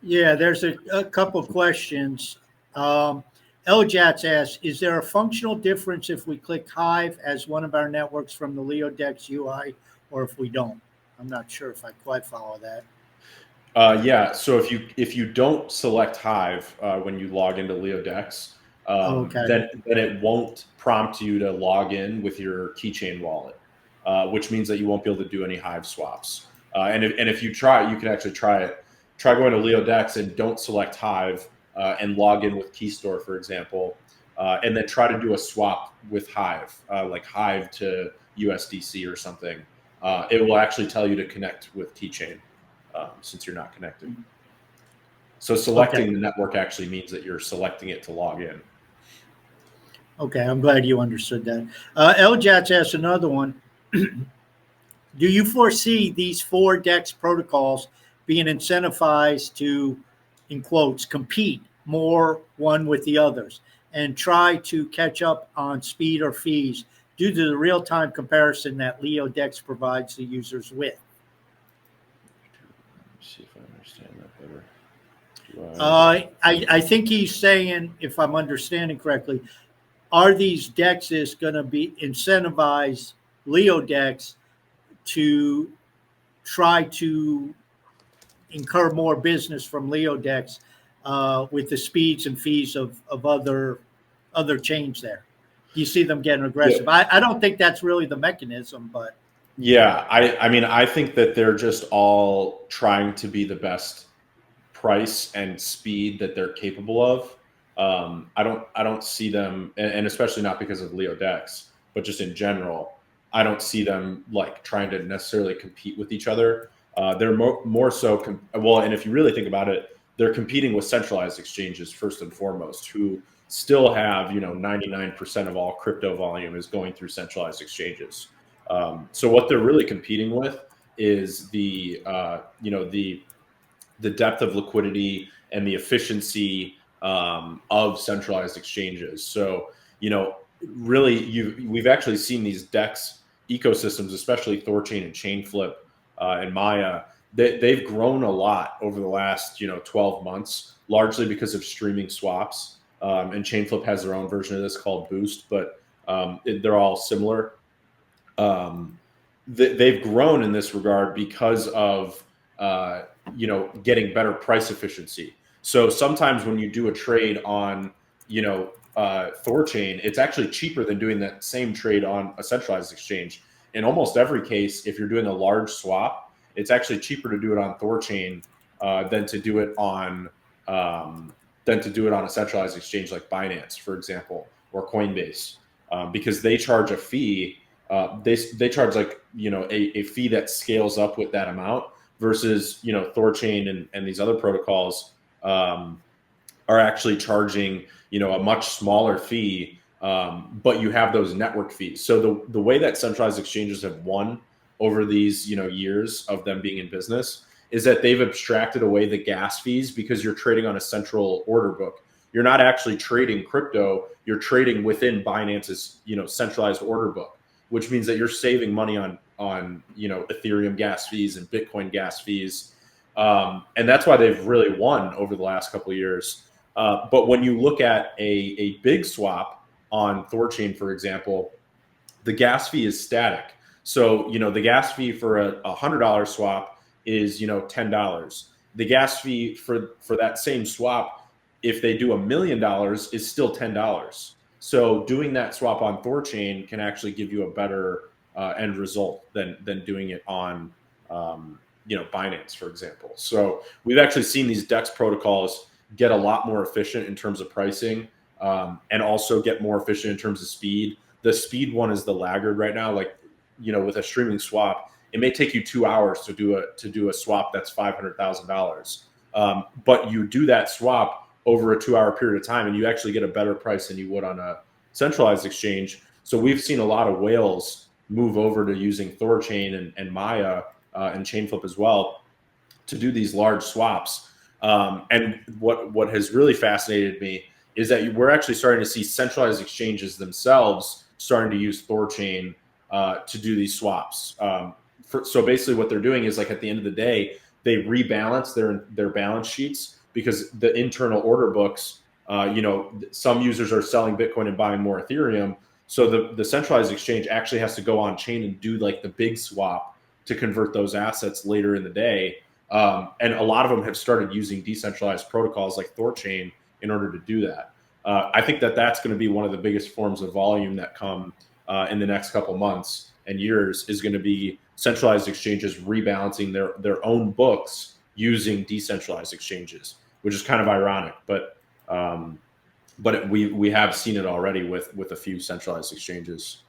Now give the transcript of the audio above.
Yeah, there's a couple of questions. Um, LJATS asks, is there a functional difference if we click Hive as one of our networks from the LeoDex UI or if we don't? I'm not sure if I quite follow that. Yeah, so if you don't select Hive when you log into LeoDex, Okay. then it won't prompt you to log in with your keychain wallet, which means that you won't be able to do any Hive swaps. And if you try, you can actually try it. Try going to LeoDex and don't select Hive and log in with Keystore, for example, and then try to do a swap with Hive, like Hive to USDC or something. It will actually tell you to connect with Keychain. Since you're not connected. So Okay. selecting the network actually means that you're selecting it to log in. Okay. I'm glad you understood that. LJATS asks another one. Do you foresee these four DEX protocols being incentivized to, in quotes, compete more one with the others and try to catch up on speed or fees due to the real time comparison that LeoDex provides the users with? Let me see if I understand that better. Do I? I think he's saying, if I'm understanding correctly, are these DEXs going to be incentivize LeoDex to try to incur more business from LeoDex with the speeds and fees of other chains there. Do you see them getting Yeah. aggressive? I don't think that's really the mechanism, but Yeah, I mean, I think that they're just all trying to be the best price and speed that they're capable of. I don't see them, and especially not because of LeoDex, but just in general, I don't see them like trying to necessarily compete with each other. They're more so well, and if you really think about it, they're competing with centralized exchanges first and foremost, who still have 99% of all crypto volume is going through centralized exchanges. So what they're really competing with is the depth of liquidity and the efficiency of centralized exchanges. So, really, we've actually seen these DEX ecosystems, especially THORChain and ChainFlip and Maya. They've grown a lot over the last 12 months, largely because of streaming swaps. And ChainFlip has their own version of this called Boost, but they're all similar. They've grown in this regard because of getting better price efficiency. So sometimes when you do a trade on THORChain, it's actually cheaper than doing that same trade on a centralized exchange. In almost every case, if you're doing a large swap, it's actually cheaper to do it on THORChain than to do it on a centralized exchange like Binance, for example, or Coinbase, because they charge a fee. They charge like a fee that scales up with that amount versus THORChain and these other protocols are actually charging a much smaller fee, but you have those network fees. So the way that centralized exchanges have won over these years of them being in business is that they've abstracted away the gas fees because you're trading on a central order book. You're not actually trading crypto, you're trading within Binance's centralized order book, which means that you're saving money on Ethereum gas fees and Bitcoin gas fees, and that's why they've really won over the last couple of years. But when you look at a big swap on THORChain, for example, the gas fee is static. So the gas fee for a $100 swap is $10. The gas fee for that same swap, if they do $1 million, is still $10. So doing that swap on THORChain can actually give you a better end result than doing it on Binance, for example. So we've actually seen these DEX protocols get a lot more efficient in terms of pricing, and also get more efficient in terms of speed. The speed one is the laggard right now. Like with a streaming swap, it may take you 2 hours to do a swap that's $500,000, but you do that swap over a 2-hour period of time, and you actually get a better price than you would on a centralized exchange. So we've seen a lot of whales move over to using THORChain and Maya and ChainFlip as well to do these large swaps. And what has really fascinated me is that we're actually starting to see centralized exchanges themselves starting to use THORChain to do these swaps. So basically what they're doing is, like, at the end of the day, they rebalance their balance sheets because the internal order books, some users are selling Bitcoin and buying more Ethereum. So the centralized exchange actually has to go on chain and do like the big swap to convert those assets later in the day. And a lot of them have started using decentralized protocols like THORChain in order to do that. I think that that's going to be one of the biggest forms of volume that come in the next couple months and years, is going to be centralized exchanges rebalancing their own books using decentralized exchanges, which is kind of ironic, but we have seen it already with a few centralized exchanges.